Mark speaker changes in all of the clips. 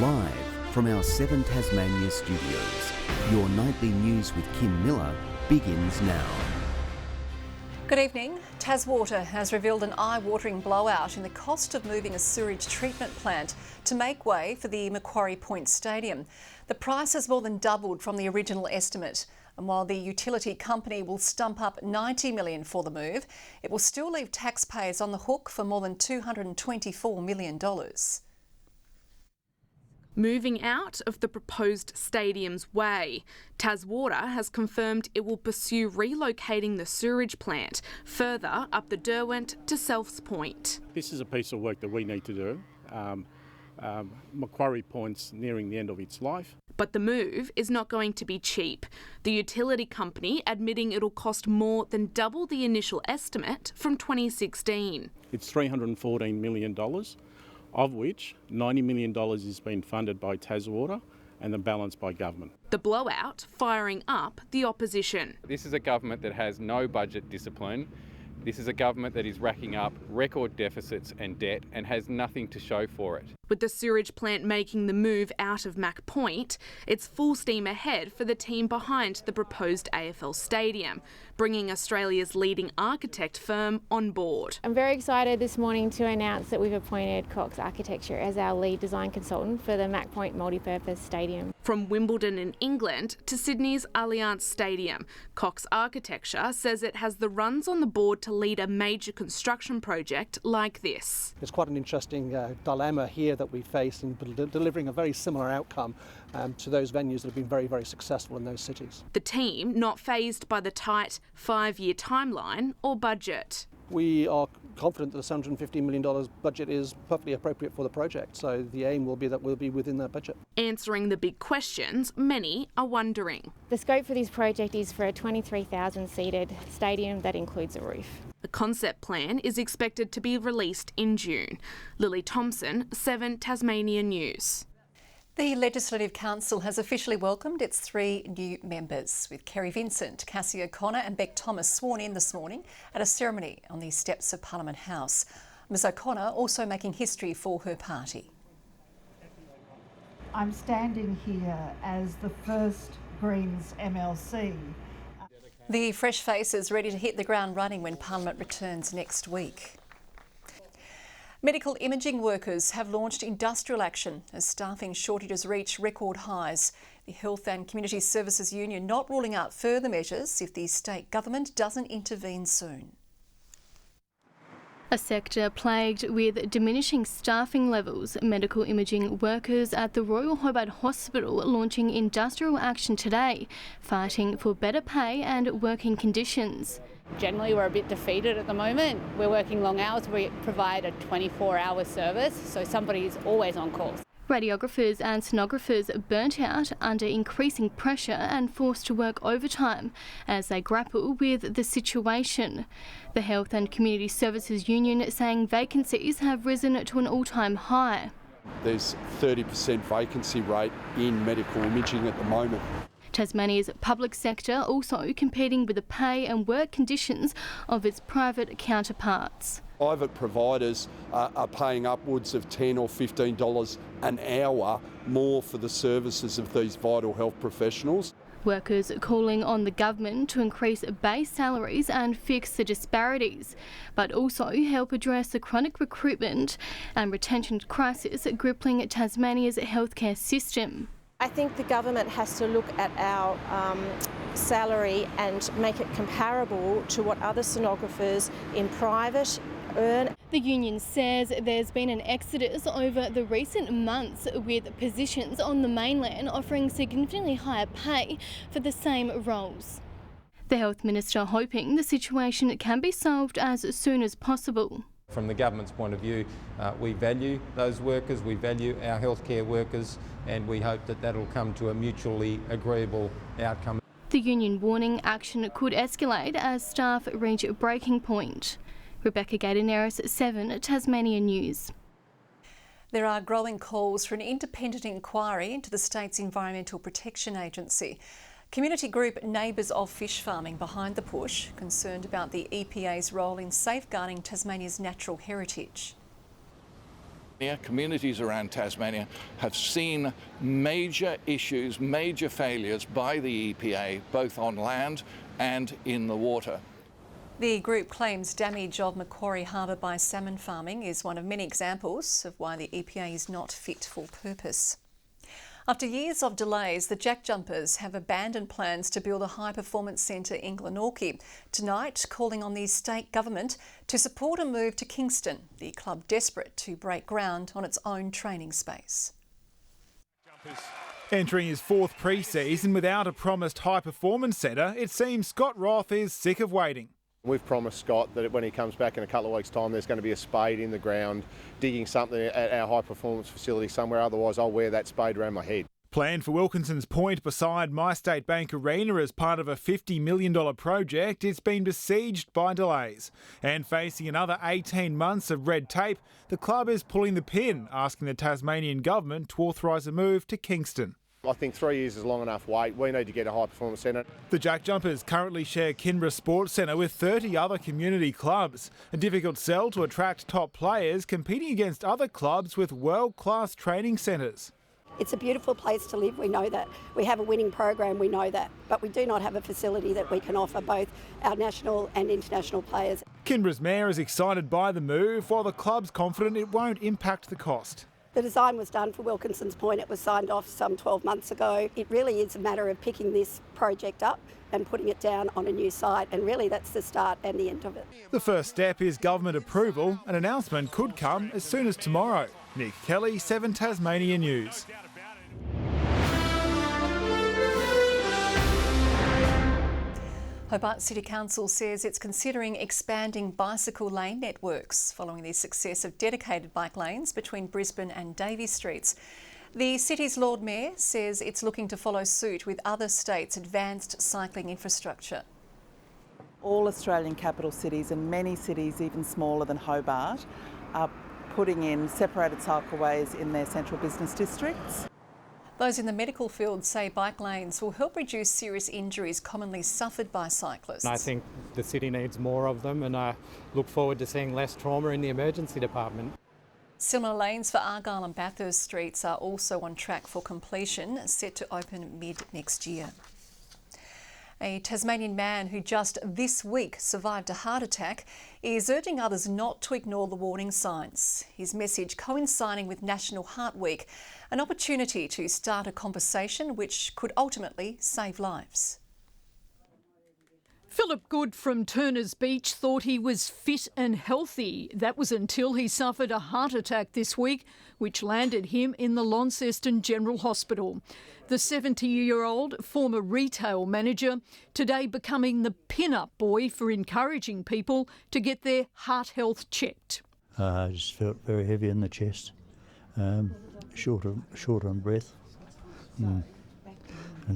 Speaker 1: Live from our 7 Tasmania studios, your nightly news with Kim Miller begins now.
Speaker 2: Good evening. Taswater has revealed an eye-watering blowout in the cost of moving a sewage treatment plant to make way for the Macquarie Point Stadium. The price has more than doubled from the original estimate. And while the utility company will stump up $90 million for the move, it will still leave taxpayers on the hook for more than $224 million.
Speaker 3: Moving out of the proposed stadium's way, Taswater has confirmed it will pursue relocating the sewage plant further up the Derwent to Selfs Point.
Speaker 4: This is a piece of work that we need to do. Macquarie Point's nearing the end of its life.
Speaker 3: But the move is not going to be cheap. The utility company admitting it'll cost more than double the initial estimate from 2016.
Speaker 4: It's $314 million. Of which $90 million is being funded by Taswater and the balance by government.
Speaker 3: The blowout firing up the opposition.
Speaker 5: This is a government that has no budget discipline. This is a government that is racking up record deficits and debt and has nothing to show for it.
Speaker 3: With the sewage plant making the move out of Mac Point, it's full steam ahead for the team behind the proposed AFL stadium, bringing Australia's leading architect firm on board.
Speaker 6: I'm very excited this morning to announce that we've appointed Cox Architecture as our lead design consultant for the Mac Point multipurpose stadium.
Speaker 3: From Wimbledon in England to Sydney's Allianz Stadium, Cox Architecture says it has the runs on the board to lead a major construction project like this.
Speaker 7: It's quite an interesting dilemma here that we face in delivering a very similar outcome to those venues that have been very, very successful in those cities.
Speaker 3: The team not fazed by the tight 5-year timeline or budget.
Speaker 7: We are confident that the $750 million budget is perfectly appropriate for the project, so the aim will be that we'll be within that budget.
Speaker 3: Answering the big questions many are wondering.
Speaker 6: The scope for this project is for a 23,000 seated stadium that includes a roof.
Speaker 3: The concept plan is expected to be released in June. Lily Thompson, 7 Tasmania News.
Speaker 2: The Legislative Council has officially welcomed its 3 new members, with Kerry Vincent, Cassie O'Connor and Beck Thomas sworn in this morning at a ceremony on the steps of Parliament House. Ms O'Connor also making history for her party.
Speaker 8: I'm standing here as the first Greens MLC.
Speaker 2: The fresh faces ready to hit the ground running when Parliament returns next week. Medical imaging workers have launched industrial action as staffing shortages reach record highs. The Health and Community Services Union not ruling out further measures if the state government doesn't intervene soon.
Speaker 9: A sector plagued with diminishing staffing levels, medical imaging workers at the Royal Hobart Hospital launching industrial action today, fighting for better pay and working conditions.
Speaker 10: Generally, we're a bit defeated at the moment. We're working long hours. We provide a 24-hour service, so somebody is always on call.
Speaker 9: Radiographers and sonographers burnt out under increasing pressure and forced to work overtime as they grapple with the situation. The Health and Community Services Union saying vacancies have risen to an all-time high.
Speaker 11: There's 30% vacancy rate in medical imaging at the moment.
Speaker 9: Tasmania's public sector also competing with the pay and work conditions of its private counterparts.
Speaker 11: Private providers are paying upwards of $10 or $15 an hour more for the services of these vital health professionals.
Speaker 9: Workers calling on the government to increase base salaries and fix the disparities, but also help address the chronic recruitment and retention crisis gripping Tasmania's healthcare system.
Speaker 12: I think the government has to look at our salary and make it comparable to what other sonographers in private earn.
Speaker 9: The union says there's been an exodus over the recent months, with positions on the mainland offering significantly higher pay for the same roles. The Health Minister hoping the situation can be solved as soon as possible.
Speaker 13: From the government's point of view, we value those workers, we value our healthcare workers, and we hope that that'll come to a mutually agreeable outcome.
Speaker 9: The union warning action could escalate as staff reach a breaking point. Rebecca Gaidaneris, 7 Tasmania News.
Speaker 2: There are growing calls for an independent inquiry into the state's Environmental Protection Agency. Community group Neighbours of Fish Farming behind the push, concerned about the EPA's role in safeguarding Tasmania's natural heritage.
Speaker 14: Communities around Tasmania have seen major issues, major failures by the EPA, both on land and in the water.
Speaker 2: The group claims damage of Macquarie Harbour by salmon farming is one of many examples of why the EPA is not fit for purpose. After years of delays, the Jack Jumpers have abandoned plans to build a high-performance centre in Glenorchy. Tonight, calling on the state government to support a move to Kingston, the club desperate to break ground on its own training space.
Speaker 15: Entering his fourth pre-season without a promised high-performance centre, it seems Scott Roth is sick of waiting.
Speaker 16: We've promised Scott that when he comes back in a couple of weeks' time, there's going to be a spade in the ground, digging something at our high-performance facility somewhere, otherwise I'll wear that spade around my head.
Speaker 15: Planned for Wilkinson's Point beside MyState Bank Arena as part of a $50 million project, it's been besieged by delays. And facing another 18 months of red tape, the club is pulling the pin, asking the Tasmanian government to authorise a move to Kingston.
Speaker 16: I think 3 years is long enough wait. We need to get a high-performance centre.
Speaker 15: The Jack Jumpers currently share Kinborough Sports Centre with 30 other community clubs. A difficult sell to attract top players competing against other clubs with world-class training centres.
Speaker 17: It's a beautiful place to live, we know that. We have a winning program, we know that. But we do not have a facility that we can offer both our national and international players.
Speaker 15: Kinborough's mayor is excited by the move, while the club's confident it won't impact the cost.
Speaker 17: The design was done for Wilkinson's Point. It was signed off some 12 months ago. It really is a matter of picking this project up and putting it down on a new site, and really that's the start and the end of it.
Speaker 15: The first step is government approval. An announcement could come as soon as tomorrow. Nick Kelly, 7 Tasmania News.
Speaker 2: Hobart City Council says it's considering expanding bicycle lane networks following the success of dedicated bike lanes between Brisbane and Davey Streets. The city's Lord Mayor says it's looking to follow suit with other states' advanced cycling infrastructure.
Speaker 18: All Australian capital cities and many cities even smaller than Hobart are putting in separated cycleways in their central business districts.
Speaker 2: Those in the medical field say bike lanes will help reduce serious injuries commonly suffered by cyclists.
Speaker 19: I think the city needs more of them, and I look forward to seeing less trauma in the emergency department.
Speaker 2: Similar lanes for Argyle and Bathurst Streets are also on track for completion, set to open mid-next year. A Tasmanian man who just this week survived a heart attack is urging others not to ignore the warning signs. His message coinciding with National Heart Week, an opportunity to start a conversation which could ultimately save lives.
Speaker 20: Philip Good from Turners Beach thought he was fit and healthy. That was until he suffered a heart attack this week, which landed him in the Launceston General Hospital. The 70-year-old former retail manager today becoming the pin-up boy for encouraging people to get their heart health checked.
Speaker 21: I just felt very heavy in the chest, short on breath, and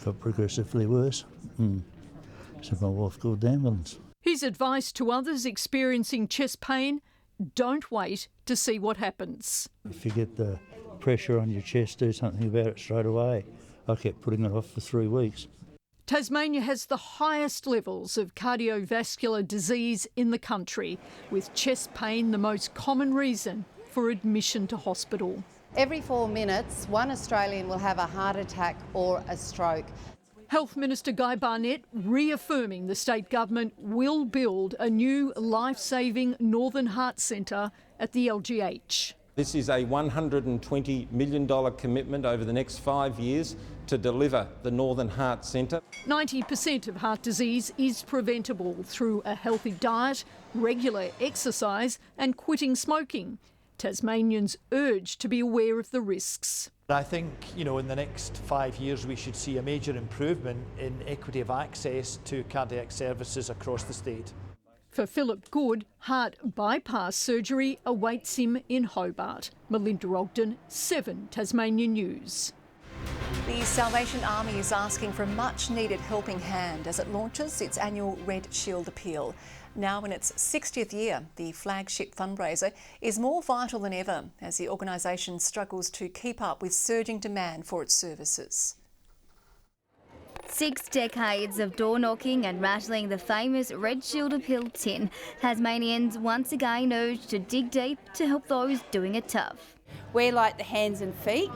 Speaker 21: got progressively worse. So my wife called the ambulance.
Speaker 20: His advice to others experiencing chest pain: don't wait to see what happens.
Speaker 21: If you get the pressure on your chest, do something about it straight away. I kept putting it off for 3 weeks.
Speaker 20: Tasmania has the highest levels of cardiovascular disease in the country, with chest pain the most common reason for admission to hospital.
Speaker 22: Every 4 minutes, one Australian will have a heart attack or a stroke.
Speaker 20: Health Minister Guy Barnett reaffirming the state government will build a new life-saving Northern Heart Centre at the LGH.
Speaker 13: This is a $120 million commitment over the next 5 years to deliver the Northern Heart Centre.
Speaker 20: 90% of heart disease is preventable through a healthy diet, regular exercise and quitting smoking. Tasmanians urged to be aware of the risks.
Speaker 23: I think, in the next 5 years we should see a major improvement in equity of access to cardiac services across the state.
Speaker 20: For Philip Good, heart bypass surgery awaits him in Hobart. Melinda Ogden, 7 Tasmania News.
Speaker 2: The Salvation Army is asking for a much-needed helping hand as it launches its annual Red Shield appeal. Now in its 60th year, the flagship fundraiser is more vital than ever as the organisation struggles to keep up with surging demand for its services.
Speaker 24: 6 decades of door knocking and rattling the famous Red Shield appeal tin, Tasmanians once again urged to dig deep to help those doing it tough.
Speaker 1: We're like the hands and feet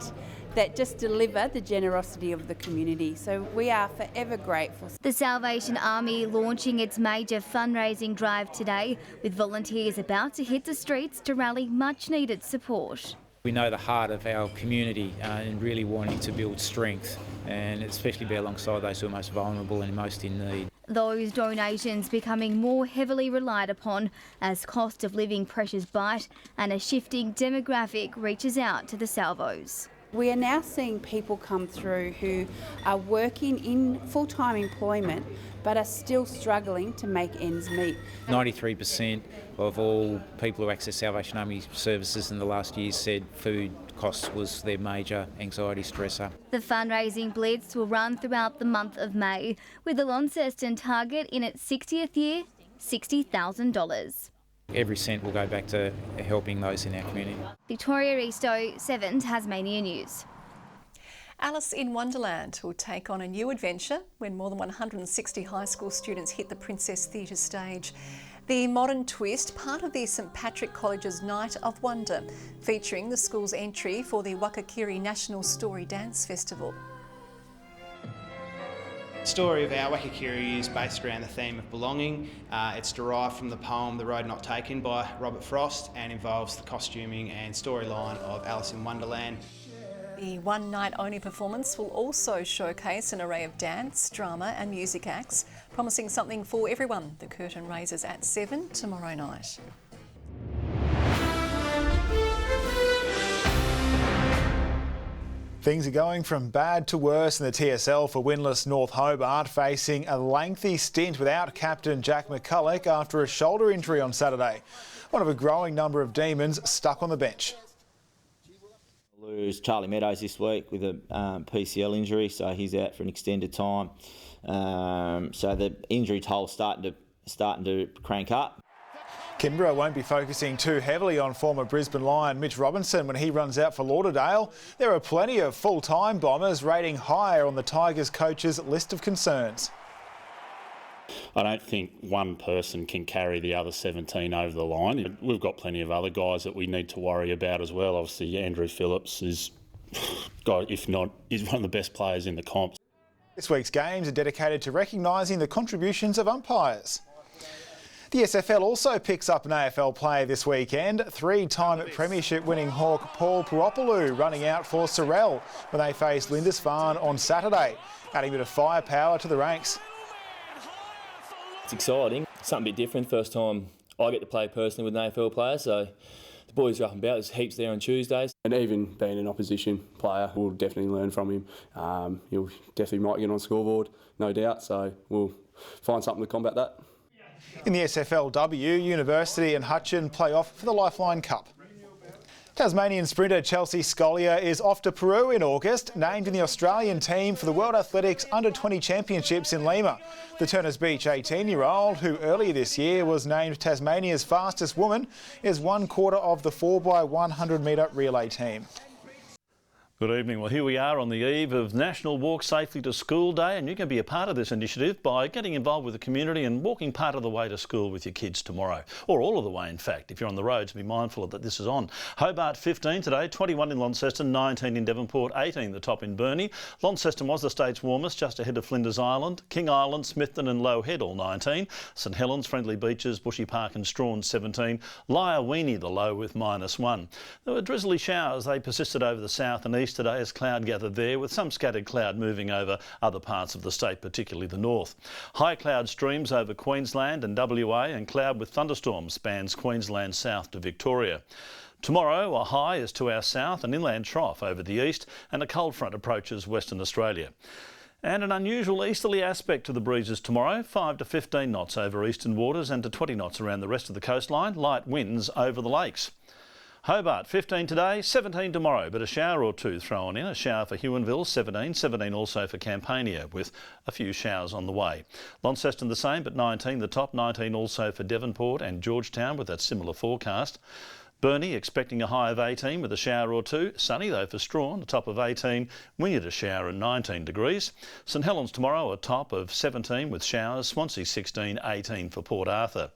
Speaker 1: that just deliver the generosity of the community. So we are forever grateful.
Speaker 24: The Salvation Army launching its major fundraising drive today, with volunteers about to hit the streets to rally much needed support.
Speaker 4: We know the heart of our community and really wanting to build strength, and especially be alongside those who are most vulnerable and most in need.
Speaker 24: Those donations becoming more heavily relied upon as cost of living pressures bite and a shifting demographic reaches out to the salvos.
Speaker 1: We are now seeing people come through who are working in full-time employment but are still struggling to make ends meet.
Speaker 4: 93% of all people who access Salvation Army services in the last year said food costs was their major anxiety stressor.
Speaker 24: The fundraising blitz will run throughout the month of May, with the Launceston target in its 60th year, $60,000.
Speaker 4: Every cent will go back to helping those in our community.
Speaker 24: Victoria Easto, 7 Tasmania News.
Speaker 2: Alice in Wonderland will take on a new adventure when more than 160 high school students hit the Princess Theatre stage. The modern twist, part of the St Patrick College's Night of Wonder, featuring the school's entry for the Wakakiri National Story Dance Festival.
Speaker 5: The story of our Wakakiri is based around the theme of belonging. It's derived from the poem The Road Not Taken by Robert Frost and involves the costuming and storyline of Alice in Wonderland.
Speaker 2: The one-night-only performance will also showcase an array of dance, drama and music acts, promising something for everyone. The curtain raises at 7 tomorrow night.
Speaker 15: Things are going from bad to worse in the TSL for winless North Hobart, facing a lengthy stint without captain Jack McCulloch after a shoulder injury on Saturday. One of a growing number of Demons stuck on the bench.
Speaker 7: Lose Charlie Meadows this week with a PCL injury, so he's out for an extended time. So the injury toll's starting to crank up.
Speaker 15: Canberra won't be focusing too heavily on former Brisbane Lion Mitch Robinson when he runs out for Lauderdale. There are plenty of full-time Bombers rating higher on the Tigers coach's list of concerns.
Speaker 25: I don't think one person can carry the other 17 over the line. We've got plenty of other guys that we need to worry about as well. Obviously, Andrew Phillips is, if not, is one of the best players in the comp.
Speaker 15: This week's games are dedicated to recognising the contributions of umpires. The SFL also picks up an AFL player this weekend. Three-time premiership-winning hawk Paul Puopoulou running out for Sorrel when they face Lindisfarne on Saturday, adding a bit of firepower to the ranks.
Speaker 26: It's exciting, something a bit different. First time I get to play personally with an AFL player, so the boys are up and about. There's heaps there on Tuesdays.
Speaker 27: And even being an opposition player, we'll definitely learn from him. He'll definitely might get on scoreboard, no doubt, so we'll find something to combat that.
Speaker 15: In the SFLW, University and Hutchin play off for the Lifeline Cup. Tasmanian sprinter Chelsea Scollier is off to Peru in August, named in the Australian team for the World Athletics Under-20 Championships in Lima. The Turners Beach 18-year-old, who earlier this year was named Tasmania's fastest woman, is one quarter of the 4x100 metre relay team.
Speaker 28: Good evening. Well, here we are on the eve of National Walk Safely to School Day, and you can be a part of this initiative by getting involved with the community and walking part of the way to school with your kids tomorrow, or all of the way in fact. If you're on the roads, be mindful that this is on. Hobart 15 today, 21 in Launceston, 19 in Devonport, 18 the top in Burnie. Launceston was the state's warmest, just ahead of Flinders Island. King Island, Smithton and Low Head all 19. St Helens, Friendly Beaches, Bushy Park and Strawn 17. Lyawini the low with -1. There were drizzly showers. They persisted over the south and east today as cloud gathered there, with some scattered cloud moving over other parts of the state, particularly the north. High cloud streams over Queensland and WA, and cloud with thunderstorms spans Queensland south to Victoria. Tomorrow, a high is to our south, an inland trough over the east, and a cold front approaches Western Australia. And an unusual easterly aspect to the breezes tomorrow, 5 to 15 knots over eastern waters and to 20 knots around the rest of the coastline, light winds over the lakes. Hobart 15 today, 17 tomorrow, but a shower or two thrown in. A shower for Huonville 17, 17 also for Campania, with a few showers on the way. Launceston the same, but 19 the top, 19 also for Devonport and Georgetown with that similar forecast. Burnie expecting a high of 18 with a shower or two. Sunny though for Strawn, a top of 18. Wynyard a shower and 19 degrees. St Helens tomorrow a top of 17 with showers. Swansea 16, 18 for Port Arthur.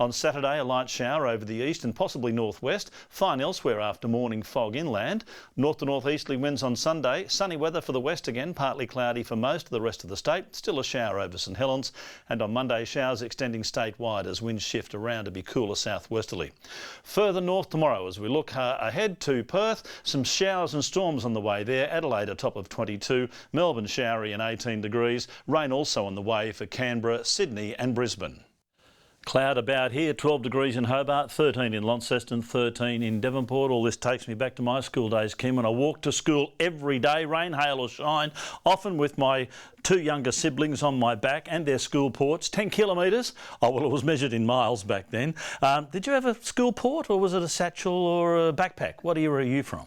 Speaker 28: On Saturday a light shower over the east and possibly northwest. Fine elsewhere after morning fog inland. North to northeasterly winds on Sunday. Sunny weather for the west again, partly cloudy for most of the rest of the state. Still a shower over St Helens. And on Monday showers extending statewide as winds shift around to be cooler southwesterly. Further north tomorrow as we look ahead to Perth, some showers and storms on the way there. Adelaide a top of 22, Melbourne showery and 18 degrees. Rain also on the way for Canberra, Sydney and Brisbane. Cloud about here, 12 degrees in Hobart, 13 in Launceston, 13 in Devonport. All this takes me back to my school days, Kim, when I walked to school every day, rain, hail or shine, often with my two younger siblings on my back and their school ports, 10 kilometres. Oh, well, it was measured in miles back then. Did you have a school port or was it a satchel or a backpack? What era are you from?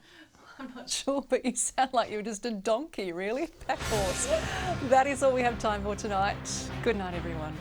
Speaker 2: I'm not sure, but you sound like you were just a donkey, really. Pack horse. That is all we have time for tonight. Good night, everyone.